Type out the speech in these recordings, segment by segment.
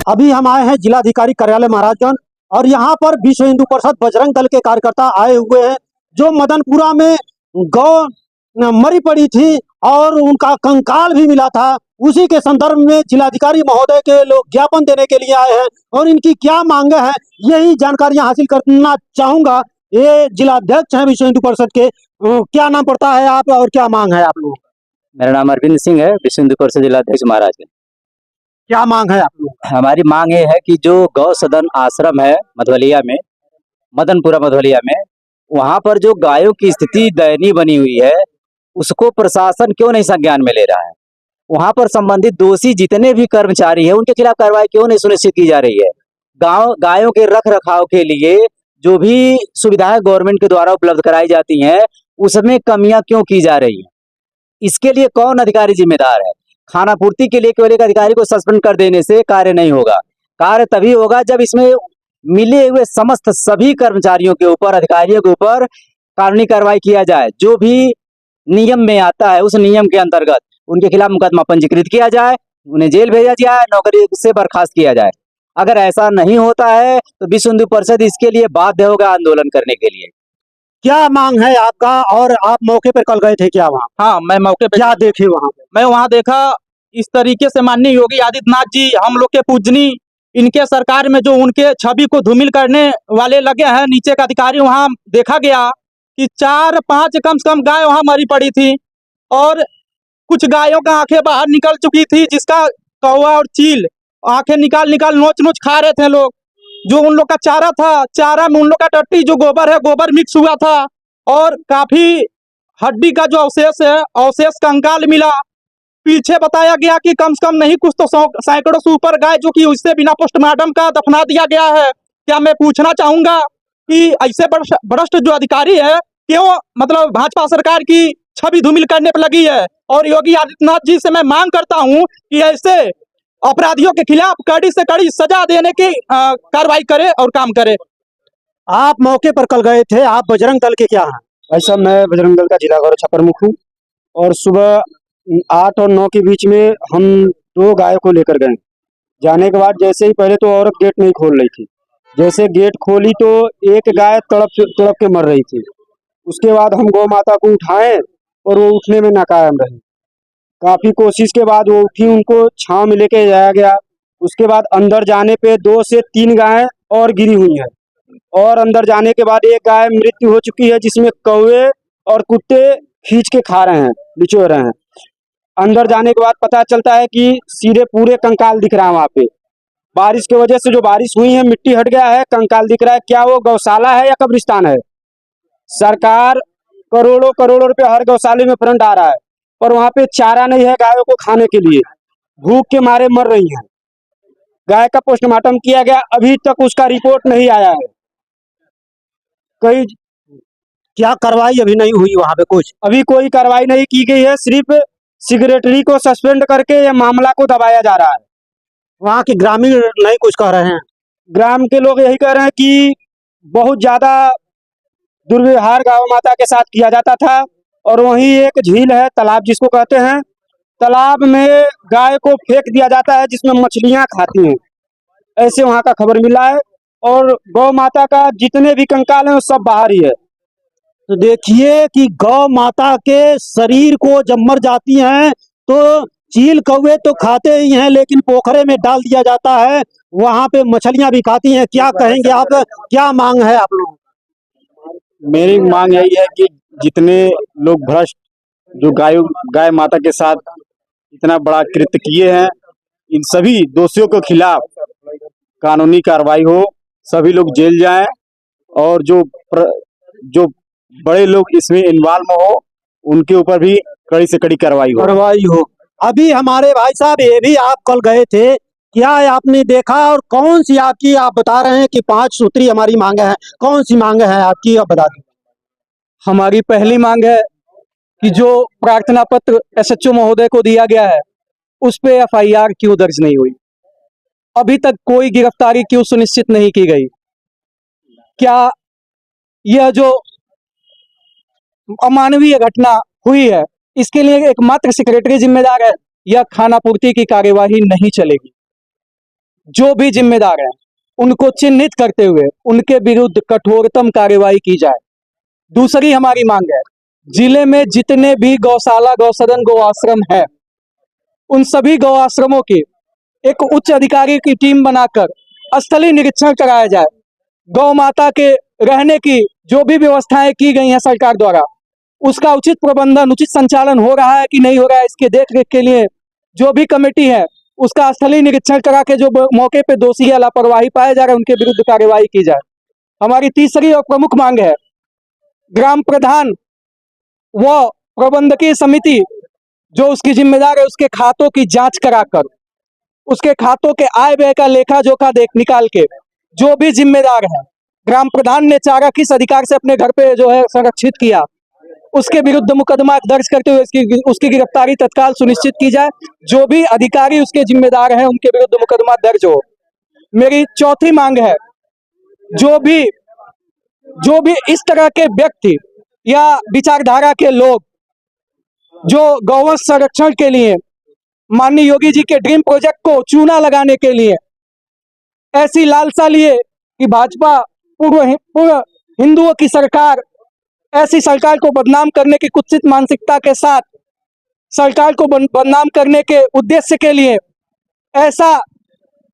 अभी हम आए हैं जिलाधिकारी कार्यालय महाराजगंज और यहाँ पर विश्व हिंदू परिषद बजरंग दल के कार्यकर्ता आए हुए हैं जो मदनपुरा में गौ मरी पड़ी थी और उनका कंकाल भी मिला था। उसी के संदर्भ में जिलाधिकारी महोदय के लोग ज्ञापन देने के लिए आए हैं और इनकी क्या मांगे हैं यही जानकारियां हासिल करना चाहूंगा। ये जिलाध्यक्ष हैं विश्व हिंदू परिषद के। क्या नाम पड़ता है आप और क्या मांग है आप लोगों का? मेरा नाम अरविंद सिंह है, विश्व हिंदू परिषद जिलाध्यक्ष महाराज। क्या मांग है आप लोगों का? हमारी मांग ये है कि जो गौ सदन आश्रम है मधवलिया में, मदनपुरा मधवलिया में, वहां पर जो गायों की स्थिति दयनीय बनी हुई है उसको प्रशासन क्यों नहीं संज्ञान में ले रहा है। वहां पर संबंधित दोषी जितने भी कर्मचारी है उनके खिलाफ कार्रवाई क्यों नहीं सुनिश्चित की जा रही है। गायों के रख रखाव के लिए जो भी सुविधाएं गवर्नमेंट के द्वारा उपलब्ध कराई जाती हैं उसमें कमियां क्यों की जा रही है, इसके लिए कौन अधिकारी जिम्मेदार है। खाना पूर्ति के लिए केवल एक अधिकारी को सस्पेंड कर देने से कार्य नहीं होगा। कार्य तभी होगा जब इसमें मिले हुए समस्त सभी कर्मचारियों के ऊपर, अधिकारियों के ऊपर कानूनी कार्रवाई किया जाए। जो भी नियम में आता है उस नियम के अंतर्गत उनके खिलाफ मुकदमा पंजीकृत किया जाए, उन्हें जेल भेजा जाए, नौकरी से बर्खास्त किया जाए। अगर ऐसा नहीं होता है तो विश्व हिंदू परिषद इसके लिए बाध्य होगा आंदोलन करने के लिए। क्या मांग है आपका? और आप मौके पर कल गए थे क्या वहाँ? हाँ, मैं मौके पे क्या देखे वहाँ पे? मैं वहाँ देखा इस तरीके से माननीय योगी आदित्यनाथ जी हम लोग के पूजनी, इनके सरकार में जो उनके छवि को धूमिल करने वाले लगे हैं नीचे का अधिकारी, वहाँ देखा गया कि 4-5 कम से कम गाय वहाँ मरी पड़ी थी और कुछ गायों का आंखें बाहर निकल चुकी थी, जिसका कौवा और चील आंखें निकाल निकाल नोच नोच खा रहे थे लोग। जो उन लोग का चारा था, चारा में उन लोग का टट्टी जो गोबर है, गोबर मिक्स हुआ था और काफी हड्डी का जो अवशेष है, अवशेष कंकाल मिला। पीछे बताया गया कि कम से कम नहीं कुछ तो सैकड़ों से ऊपर गाय जो कि उससे बिना पोस्टमार्टम का दफना दिया गया है। क्या मैं पूछना चाहूंगा कि ऐसे भ्रष्ट जो अधिकारी है क्यों मतलब भाजपा सरकार की छवि धूमिल करने पर लगी है। और योगी आदित्यनाथ जी से मैं मांग करता हूं कि ऐसे अपराधियों के खिलाफ कड़ी से कड़ी सजा देने की कार्रवाई करे और काम करे। आप मौके पर कल गए थे, आप बजरंग दल के क्या हैं? ऐसा मैं बजरंग दल का जिला गौरव प्रमुख हूँ और सुबह 8 और 9 के बीच में हम 2 गाय को लेकर गए। जाने के बाद जैसे ही पहले तो औरत गेट नहीं खोल रही थी, जैसे गेट खोली तो एक गाय तड़प तड़प के मर रही थी। उसके बाद हम गौ माता को उठाएं और वो उठने में नाकाम रही। काफ़ी कोशिश के बाद वो उठी, उनको छांव में लेके जाया गया। उसके बाद अंदर जाने पे 2 से 3 गायें और गिरी हुई हैं और अंदर जाने के बाद एक गाय मृत्यु हो चुकी है जिसमें कौवे और कुत्ते खींच के खा रहे हैं, बिचो रहे हैं। अंदर जाने के बाद पता चलता है कि सीधे पूरे कंकाल दिख रहा है। वहाँ पे बारिश की वजह से जो बारिश हुई है मिट्टी हट गया है, कंकाल दिख रहा है। क्या वो गौशाला है या कब्रिस्तान है? सरकार करोड़ों करोड़ों रुपए हर गौशाले में फंड आ रहा है पर वहाँ पे चारा नहीं है गायों को खाने के लिए, भूख के मारे मर रही हैं। गाय का पोस्टमार्टम किया गया, अभी तक उसका रिपोर्ट नहीं आया है। कई क्या कार्रवाई अभी नहीं हुई वहाँ पे? कुछ अभी कोई कार्रवाई नहीं की गई है, सिर्फ सेक्रेटरी को सस्पेंड करके ये मामला को दबाया जा रहा है। वहाँ के ग्रामीण नहीं कुछ कह रहे हैं? ग्राम के लोग यही कह रहे हैं कि बहुत ज्यादा दुर्व्यवहार गौ माता के साथ किया जाता था। और वहीं एक झील है, तालाब जिसको कहते हैं, तालाब में गाय को फेंक दिया जाता है जिसमें मछलियां खाती हैं, ऐसे वहाँ का खबर मिला है। और गौ माता का जितने भी कंकाल हैं वो सब बाहर ही है। तो देखिए कि गौ माता के शरीर को जब मर जाती हैं तो चील कौवे तो खाते ही हैं लेकिन पोखरे में डाल दिया जाता है, वहाँ पे मछलियां भी खाती हैं। क्या कहेंगे आप? क्या मांग है आप लोग? मेरी मांग यही है कि जितने लोग भ्रष्ट जो गाय माता के साथ इतना बड़ा कृत्य किए हैं, इन सभी दोषियों के खिलाफ कानूनी कार्रवाई हो, सभी लोग जेल जाएं और जो बड़े लोग इसमें इन्वॉल्व हो उनके ऊपर भी कड़ी से कड़ी कार्रवाई हो। अभी हमारे भाई साहब ये भी आप कल गए थे, क्या आपने देखा और कौन सी आपकी? आप बता रहे हैं कि 5 सूत्री हमारी मांगे हैं, कौन सी मांगे हैं आपकी आप बता दें। हमारी पहली मांग है कि जो प्रार्थना पत्र एसएचओ महोदय को दिया गया है उस पे एफआईआर क्यों दर्ज नहीं हुई? अभी तक कोई गिरफ्तारी क्यों सुनिश्चित नहीं की गई? क्या यह जो अमानवीय घटना हुई है इसके लिए एकमात्र सेक्रेटरी जिम्मेदार है या खाना पूर्ति की कार्यवाही नहीं चलेगी? जो भी जिम्मेदार हैं उनको चिन्हित करते हुए उनके विरुद्ध कठोरतम कार्रवाई की जाए। दूसरी हमारी मांग है, जिले में जितने भी गौशाला, गौसदन, गौ आश्रम है, उन सभी गौ आश्रमों की एक उच्च अधिकारी की टीम बनाकर स्थलीय निरीक्षण कराया जाए। गौ माता के रहने की जो भी व्यवस्थाएं की गई हैं सरकार द्वारा, उसका उचित प्रबंधन, उचित संचालन हो रहा है कि नहीं हो रहा है, इसके देखरेख के लिए जो भी कमेटी है उसका स्थलीय निरीक्षण करा के जो मौके पे दोषी या लापरवाही पाए जा रहे हैं उनके विरुद्ध कार्रवाई की जाए। हमारी तीसरी और प्रमुख मांग है, ग्राम प्रधान व प्रबंधकीय समिति जो उसकी जिम्मेदार है उसके खातों की जांच कराकर उसके खातों के आय व्यय का लेखा जोखा निकाल के जो भी जिम्मेदार है, ग्राम प्रधान ने चारा किस अधिकार से अपने घर पे जो है संरक्षित किया, उसके विरुद्ध मुकदमा दर्ज करते हुए उसकी गिरफ्तारी तत्काल सुनिश्चित की जाए। जो भी अधिकारी उसके जिम्मेदार हैं उनके विरुद्ध मुकदमा दर्ज हो। मेरी चौथी मांग है, जो भी इस तरह के व्यक्ति या विचारधारा के लोग जो गौवंश संरक्षण के लिए माननीय योगी जी के ड्रीम प्रोजेक्ट को चूना लगाने के लिए ऐसी लालसा लिए कि भाजपा पूर्व हिंदुओं की सरकार, ऐसी सरकार को बदनाम करने की कुत्सित मानसिकता के साथ सरकार को बदनाम करने के उद्देश्य के लिए ऐसा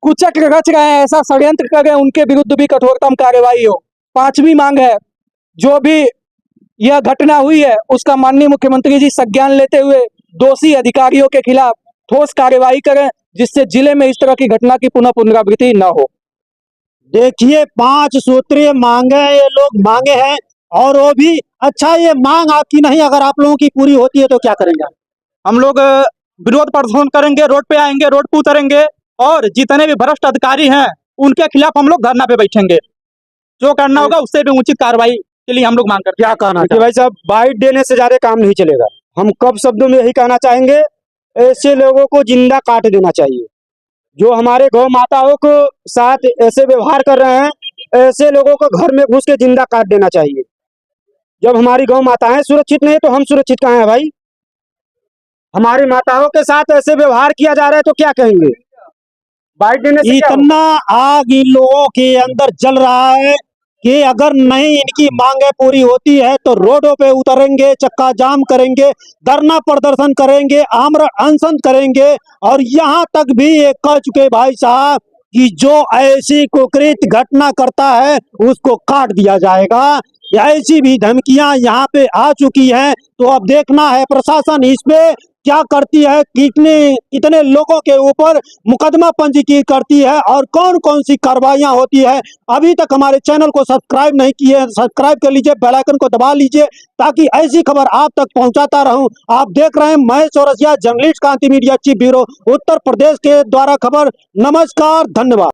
कुचक्र रच रहे हैं, ऐसा षड्यंत्र कर रहे हैं, उनके विरुद्ध भी कठोरतम कार्रवाई हो। पांचवी मांग है, जो भी यह घटना हुई है उसका माननीय मुख्यमंत्री जी संज्ञान लेते हुए दोषी अधिकारियों के खिलाफ ठोस कार्रवाई करें, जिससे जिले में इस तरह की घटना की पुनरावृत्ति न हो। देखिए, 5 सूत्रीय मांगे ये लोग मांगे हैं, और वो भी अच्छा, ये मांग आपकी नहीं, अगर आप लोगों की पूरी होती है तो क्या करेंगे? हम लोग विरोध प्रदर्शन करेंगे, रोड पे आएंगे, रोड पे उतरेंगे और जितने भी भ्रष्ट अधिकारी हैं उनके खिलाफ हम लोग धरना पे बैठेंगे। जो करना होगा उससे भी उचित कार्रवाई के लिए हम लोग मांग करते हैं। क्या कहना देखिए भाई साहब, बाइट देने से ज्यादा काम नहीं चलेगा। हम कब शब्दों में यही कहना चाहेंगे, ऐसे लोगों को जिंदा काट देना चाहिए। जो हमारे गौ माताओं को साथ ऐसे व्यवहार कर रहे हैं, ऐसे लोगों को घर में घुस के जिंदा काट देना चाहिए। जब हमारी गौ माताएं सुरक्षित नहीं तो हम सुरक्षित कहाँ हैं भाई? हमारी माताओं के साथ ऐसे व्यवहार किया जा रहा है तो क्या कहेंगे? बाइट देने से क्या होगा? इतना आग इन लोगों के अंदर जल रहा है कि अगर नहीं इनकी मांगे पूरी होती है तो रोडों पे उतरेंगे, चक्का जाम करेंगे, धरना प्रदर्शन करेंगे, आमरण अनशन करेंगे, और यहाँ तक भी ये कह चुके भाई साहब कि जो ऐसी कुकृत घटना करता है उसको काट दिया जाएगा। ऐसी भी धमकियां यहाँ पे आ चुकी हैं, तो अब देखना है प्रशासन इस पे क्या करती है, कितने लोगों के ऊपर मुकदमा पंजीकृत करती है और कौन कौन सी कार्रवाइयां होती है। अभी तक हमारे चैनल को सब्सक्राइब नहीं किए हैं, सब्सक्राइब कर लीजिए, बेल आइकन को दबा लीजिए ताकि ऐसी खबर आप तक पहुंचाता रहूं। आप देख रहे हैं महेश चौरसिया, जर्नलिस्ट, क्रांति media chief bureau, Uttar Pradesh के द्वारा खबर। नमस्कार, धन्यवाद।